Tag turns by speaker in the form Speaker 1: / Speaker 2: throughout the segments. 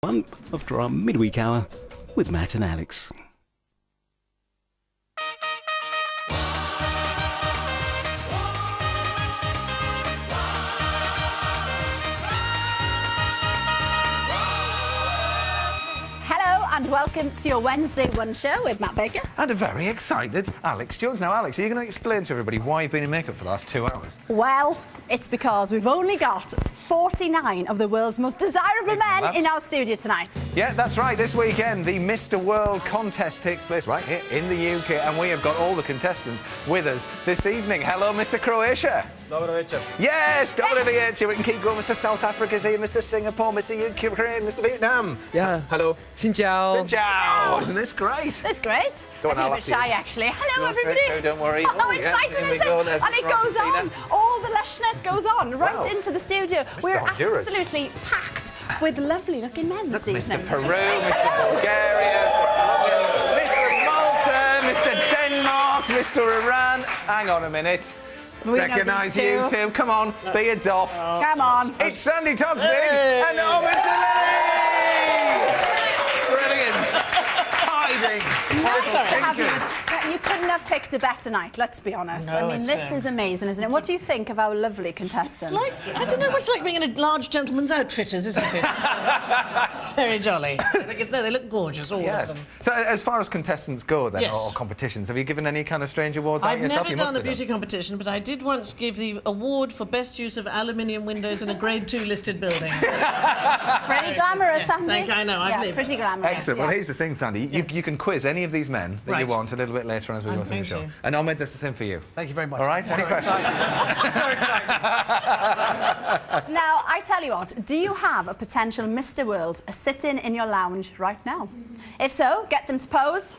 Speaker 1: One after our midweek hour with Matt and Alex.
Speaker 2: And welcome to your Wednesday One show with Matt Baker.
Speaker 3: And a very excited Alex Jones. Now, Alex, are you going to explain to everybody why you've been in makeup for the last 2 hours?
Speaker 2: Well, it's because we've only got 49 of the world's most desirable men in our studio tonight.
Speaker 3: Yeah, that's right. This weekend, the Mr. World contest takes place right here in the UK, and we have got all the contestants with us this evening. Hello, Mr. Croatia.
Speaker 4: Dobro večer.
Speaker 3: Yes, dobro večer. We can keep going. Mr. South Africa's here, Mr. Singapore, Mr. Ukraine, Mr. Vietnam.
Speaker 4: Yeah.
Speaker 3: Hello.
Speaker 4: Xin chào.
Speaker 3: Xin chào. Isn't this great?
Speaker 2: That's great.
Speaker 3: Go on,
Speaker 2: I feel a
Speaker 3: I'll
Speaker 2: bit shy, actually. Hello, everybody.
Speaker 3: No, don't worry.
Speaker 2: How exciting is this? And it goes on. All the lushness goes on right into the studio. We're absolutely packed with lovely-looking men this evening.
Speaker 3: Mr. Peru, Mr. Bulgaria, Mr. Malta, Mr. Denmark, Mr. Iran. Hang on a minute. Recognise you two. Come on, beards off.
Speaker 2: Come on.
Speaker 3: It's Sandy Toksvig and Omid Delay. Brilliant. Hiding.
Speaker 2: You couldn't have picked a better night, let's be honest.
Speaker 5: No,
Speaker 2: I mean, this is amazing, isn't it? What do you think of our lovely contestants?
Speaker 5: It's like, I don't know, it's like being in a large gentleman's outfitters, isn't it? It's very jolly. No, they look gorgeous, all of them.
Speaker 3: So as far as contestants go then,
Speaker 5: Yes.
Speaker 3: or competitions, have you given any kind of strange awards out
Speaker 5: I've
Speaker 3: yourself?
Speaker 5: never done the beauty competition, but I did once give the award for best use of aluminium windows in a Grade 2 listed building.
Speaker 2: Pretty glamorous, Sandy.
Speaker 5: Thank you, I know, I've lived.
Speaker 2: Pretty glamorous.
Speaker 3: Excellent. Well, here's the thing, Sandy. You can quiz any of these men that you want a little bit later on as we go through the show. And Omid, that's the same for you.
Speaker 4: Thank you very much.
Speaker 3: All right? Any questions?
Speaker 2: Now, I tell you what, do you have a potential Mr. World sitting in your lounge right now? If so, get them to pose,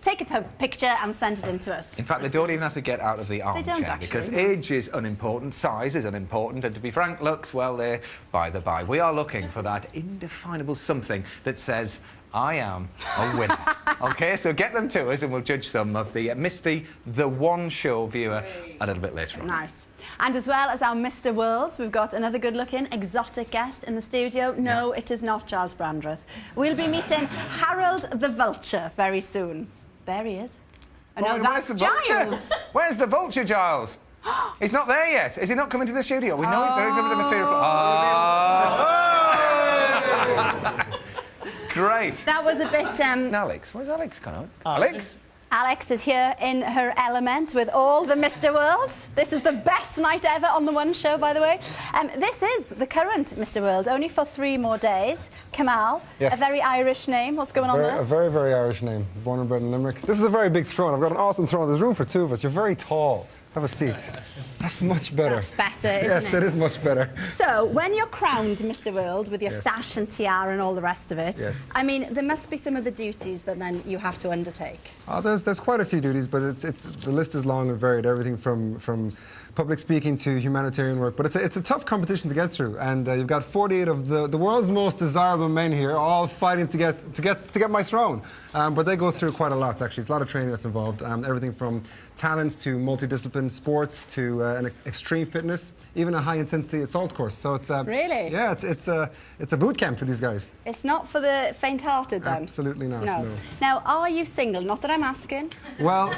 Speaker 2: take a picture and send it in to us.
Speaker 3: In fact, they don't even have to get out of the armchair because age is unimportant, size is unimportant, and to be frank, looks, well, they're by the by. We are looking for that indefinable something that says, I am a winner. OK, so get them to us and we'll judge some of the Misty The One Show viewer a little bit later on.
Speaker 2: Nice. And as well as our Mr. Worlds, we've got another good-looking, exotic guest in the studio. No, it is not Giles Brandreth. We'll be meeting Harold the Vulture very soon. There he is. Oh, no, that's Giles.
Speaker 3: Where's the Vulture, Giles? He's not there yet. Is he not coming to the studio? We know he's very good at the theory. Great.
Speaker 2: That was a bit...
Speaker 3: Alex, where's Alex gone on? Alex?
Speaker 2: Alex is here in her element with all the Mr. Worlds. This is the best night ever on the One Show, by the way. This is the current Mr. World, only for 3 more days. Kamal, a very Irish name. What's going on there?
Speaker 6: A very, very Irish name. Born and bred in Limerick. This is a very big throne. I've got an awesome throne. There's room for 2 of us. You're very tall. Have a seat. That's much better.
Speaker 2: That's better, isn't it?
Speaker 6: Yes, it is much better.
Speaker 2: So, when you're crowned Mr. World with your sash and tiara and all the rest of it, I mean, there must be some of the duties that then you have to undertake.
Speaker 6: There's quite a few duties, but the list is long and varied. Everything from public speaking to humanitarian work. But it's a tough competition to get through, and you've got 48 of the world's most desirable men here, all fighting to get my throne. But they go through quite a lot. Actually, it's a lot of training that's involved. Everything from talents to multidiscipline sports to an extreme fitness, even a high-intensity assault course. So it's
Speaker 2: really,
Speaker 6: yeah, it's a boot camp for these guys.
Speaker 2: It's not for the faint-hearted, then.
Speaker 6: Absolutely not. No.
Speaker 2: Now, are you single? Not that I'm asking.
Speaker 6: Well,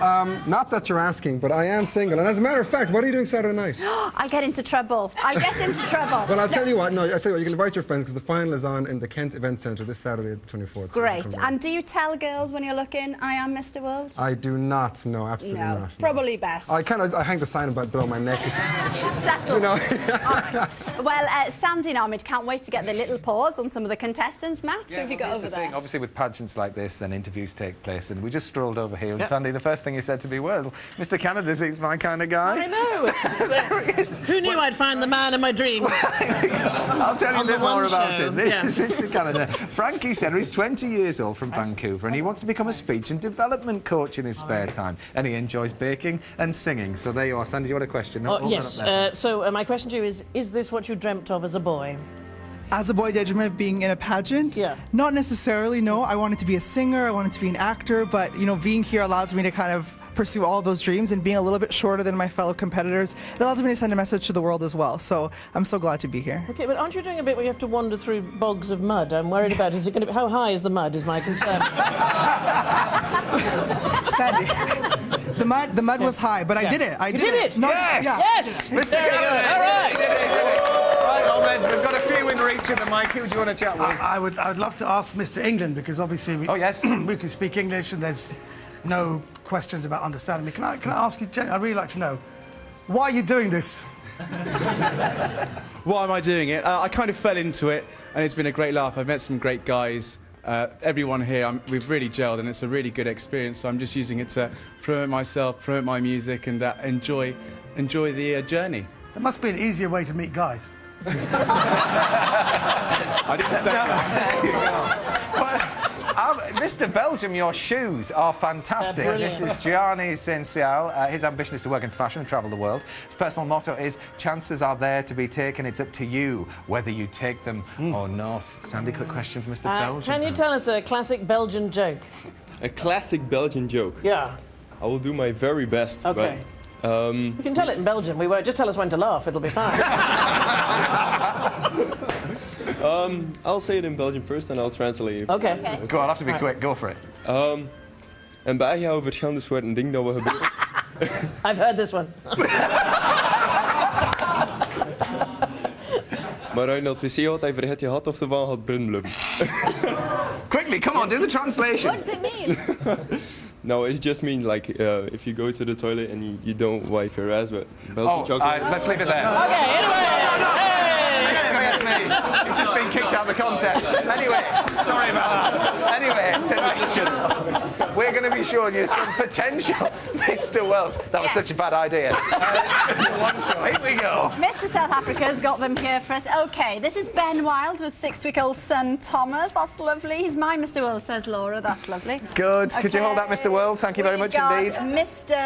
Speaker 6: not that you're asking, but I am single. And as a matter of fact, what are you doing Saturday night?
Speaker 2: I'll get into trouble. I'll get into trouble.
Speaker 6: Well, I'll tell you what. No, I'll tell you what. You can invite your friends because the final is on in the Kent Event Centre this Saturday, the 24th.
Speaker 2: Great. And do you tell girls when you're looking, I am Mr. World?
Speaker 6: I do not. No, absolutely not.
Speaker 2: Probably best.
Speaker 6: I hang the sign about below my neck. It's
Speaker 2: settled.
Speaker 6: You know.
Speaker 2: All right. Well, Sandy and Omid can't wait to get their little paws on some of the contestants. Matt, who have you got over there?
Speaker 3: Obviously, with pageants like this, then interviews take place, and we just strolled over here. And Sandy, the first thing he said to me was, "Mr. Canada seems my kind of guy."
Speaker 5: I know. Who knew I'd find the man of my dreams?
Speaker 3: I'll tell you a bit more about him. This is Mr. Canada. Frankie Senner is 20 years old from Vancouver, and he wants to become a speech and development coach in his spare time. And he enjoys baking and singing. So there you are. Sandy, do you want a question?
Speaker 5: Yes. So my question to you is this what you dreamt of as a boy?
Speaker 7: As a boy, did I dream of being in a pageant?
Speaker 5: Yeah.
Speaker 7: Not necessarily, no. I wanted to be a singer, I wanted to be an actor, but, you know, being here allows me to kind of pursue all those dreams, and being a little bit shorter than my fellow competitors, it allows me to send a message to the world as well. So I'm so glad to be here.
Speaker 5: Okay, but aren't you doing a bit where you have to wander through bogs of mud? I'm worried about, is it going to be, how high is the mud is my concern.
Speaker 7: Sandy, the mud was high, but I did it. I did it. No,
Speaker 3: Yes!
Speaker 7: yeah.
Speaker 5: Yes!
Speaker 3: Mr.
Speaker 5: Very good.
Speaker 3: Gallagher.
Speaker 5: All right.
Speaker 3: He did it. Right, Ahmed, we've got a few in reach of the mic. Who do you want to chat with?
Speaker 4: I would love to ask Mr. England, because obviously we,
Speaker 3: Oh, yes.
Speaker 4: we can speak English and there's no questions about understanding me. Can I ask you, I'd really like to know, why are you doing this?
Speaker 8: Why am I doing it? I kind of fell into it, and it's been a great laugh. I've met some great guys. Everyone here, we've really gelled, and it's a really good experience. So I'm just using it to promote myself, promote my music, and enjoy the journey.
Speaker 4: There must be an easier way to meet guys.
Speaker 8: I didn't say that.
Speaker 3: Mr. Belgium, your shoes are fantastic. This is Gianni Saint-Cial. His ambition is to work in fashion and travel the world. His personal motto is, chances are there to be taken. It's up to you whether you take them or not. Sandy, quick question for Mr. Belgium.
Speaker 5: Can you tell us a classic Belgian joke?
Speaker 9: A classic Belgian joke.
Speaker 5: Yeah.
Speaker 9: I will do my very best.
Speaker 5: Okay.
Speaker 9: But,
Speaker 5: You can tell it in Belgian. We won't. Just tell us when to laugh. It'll be fine.
Speaker 9: I'll say it in Belgian first and I'll translate it.
Speaker 5: Okay.
Speaker 3: Go on, I have to be quick. Go for it.
Speaker 9: En bij jou verschillende soorten dingen dat we gebeuren.
Speaker 5: I've heard this one.
Speaker 9: Maar uit dat wc had hij vergeet je had of de waan had brunbluffen.
Speaker 3: Quickly, come on, do the translation.
Speaker 2: What does it mean?
Speaker 9: No, it just means like if you go to the toilet and you don't wipe your ass with Belgian chocolate.
Speaker 3: Let's leave it there.
Speaker 5: Okay. Anyway.
Speaker 3: He's just been kicked out of the contest. Anyway, sorry about that. Anyway, tonight we're going to be showing you some potential Mr. World. That was such a bad idea. One show. Here we go.
Speaker 2: Mr. South Africa's got them here for us. OK, this is Ben Wild with 6-week-old son Thomas. That's lovely. He's my Mr. World, says Laura. That's lovely.
Speaker 3: Good. Could you hold that, Mr. World? Thank you very much indeed.
Speaker 2: Mr.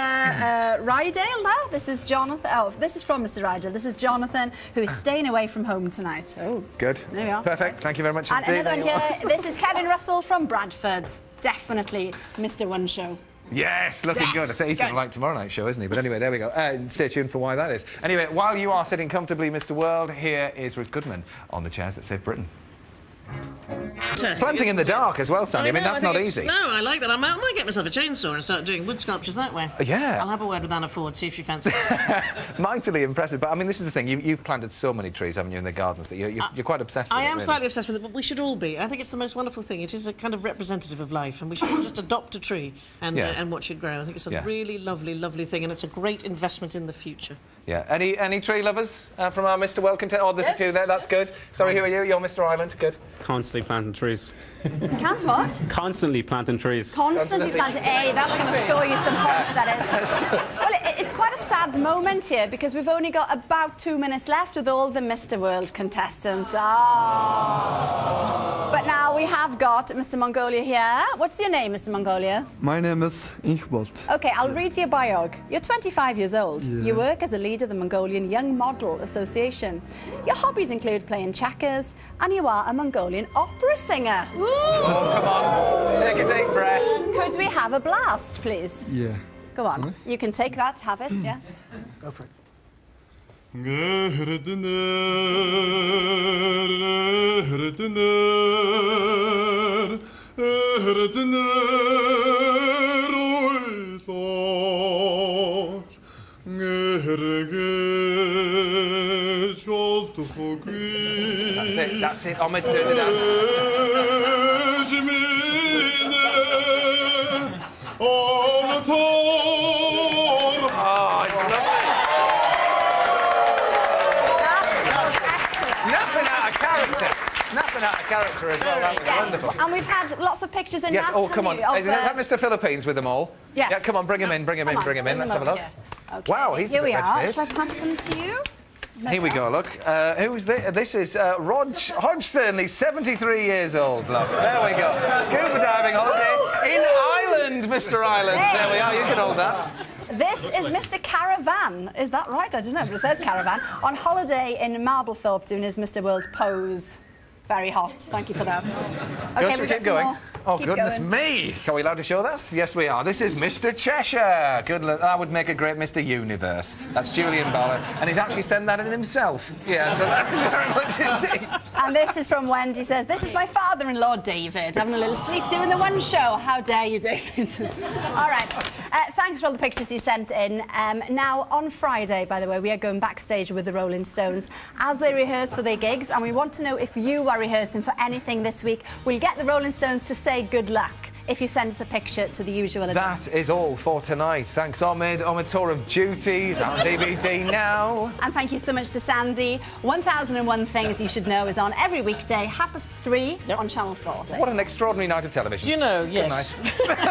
Speaker 2: Rydale now. This is Jonathan. Oh, this is from Mr. Rydale. This is Jonathan, who is staying away from home tonight. Oh,
Speaker 3: good.
Speaker 2: There we are.
Speaker 3: Perfect. Thank you very much
Speaker 2: And
Speaker 3: indeed.
Speaker 2: another one here. This is Kevin Russell from Bradford. Definitely Mr. One Show.
Speaker 3: Yes, looking good. I say he's going to like tomorrow night's show, isn't he? But anyway, there we go. Stay tuned for why that is. Anyway, while you are sitting comfortably, Mr. World, here is Ruth Goodman on the chairs that save Britain. Planting in the dark as well, Sandy. I mean, that's not easy.
Speaker 5: No, I like that. I might get myself a chainsaw and start doing wood sculptures that way.
Speaker 3: Yeah.
Speaker 5: I'll have a word with Anna Ford, see if she fancies it.
Speaker 3: Mightily impressive. But, I mean, this is the thing. You've planted so many trees, haven't you, in the gardens, that you're quite obsessed with it,
Speaker 5: I am
Speaker 3: really.
Speaker 5: slightly obsessed with it, but we should all be. I think it's the most wonderful thing. It is a kind of representative of life, and we should all just adopt a tree and watch it grow. I think it's a really lovely, lovely thing, and it's a great investment in the future.
Speaker 3: Yeah. Any tree lovers from our Mr. World contest? Oh, there's a few there. That's good. Sorry, who are you? You're Mr. Ireland. Good.
Speaker 10: Constantly planting trees.
Speaker 2: Can't what?
Speaker 10: Constantly planting trees.
Speaker 2: Constantly planting. Hey, that's going to score you some points, that is. Well, it's quite a sad moment here because we've only got about 2 minutes left with all the Mr. World contestants. But now we have got Mr. Mongolia here. What's your name, Mr. Mongolia?
Speaker 6: My name is Ingbold.
Speaker 2: OK, I'll read your biog. You're 25 years old. You work as a leader of the Mongolian Young Model Association. Your hobbies include playing checkers, and you are a Mongolian opera singer.
Speaker 3: Oh, come on. Take a deep breath.
Speaker 2: Could we have a blast, please?
Speaker 6: Yeah.
Speaker 2: Go on.
Speaker 6: Sorry?
Speaker 2: You can take that, have it, yes.
Speaker 4: Go for it.
Speaker 3: That's it. Ahmed's doing the dance. Oh, it's lovely. Snapping out of character. Snapping out of character as well. That was wonderful.
Speaker 2: And we've had lots of pictures in
Speaker 3: Yes,
Speaker 2: that.
Speaker 3: oh, come on. Is that Mr. Philippines with them all?
Speaker 2: Yes.
Speaker 3: Yeah, come on, bring him in, bring him in, bring him in. Let's have a look.
Speaker 2: Okay.
Speaker 3: Wow, he's a
Speaker 2: Here
Speaker 3: bit
Speaker 2: we are.
Speaker 3: red-faced.
Speaker 2: Shall I pass them to you?
Speaker 3: Here we go, look. Who's this? This is Hodgson. He's 73 years old, look. There we go. Scuba diving holiday in Ireland, Mr. Ireland.
Speaker 2: Hey.
Speaker 3: There we are, you can hold that.
Speaker 2: This is Mr. Caravan. Is that right? I don't know, but it says Caravan. On holiday in Marblethorpe doing his Mr. World pose. Very hot. Thank you for that.
Speaker 3: Go,
Speaker 2: Okay,
Speaker 3: should we
Speaker 2: get
Speaker 3: keep
Speaker 2: some
Speaker 3: going?
Speaker 2: more.
Speaker 3: Oh,
Speaker 2: Keep
Speaker 3: goodness
Speaker 2: going.
Speaker 3: me. Are we allowed to show this? Yes, we are. This is Mr. Cheshire. Good luck. That would make a great Mr. Universe. That's Julian Ballard. And he's actually sent that in himself. Yeah, so thanks very much indeed.
Speaker 2: And this is from Wendy, says, this is my father-in-law, David, having a little sleep doing the One Show. How dare you, David? All right. Thanks for all the pictures you sent in. Now, on Friday, by the way, we are going backstage with the Rolling Stones as they rehearse for their gigs, and we want to know if you are rehearsing for anything this week. We'll get the Rolling Stones to say good luck if you send us a picture to the usual address.
Speaker 3: That is all for tonight. Thanks, Omid. Omid Tour of Duty is on DVD now.
Speaker 2: And thank you so much to Sandy. 1001 Things You Should Know is on every weekday, 3:30 on Channel 4.
Speaker 3: What an extraordinary night of television.
Speaker 5: Do you know, yes.
Speaker 3: Good night.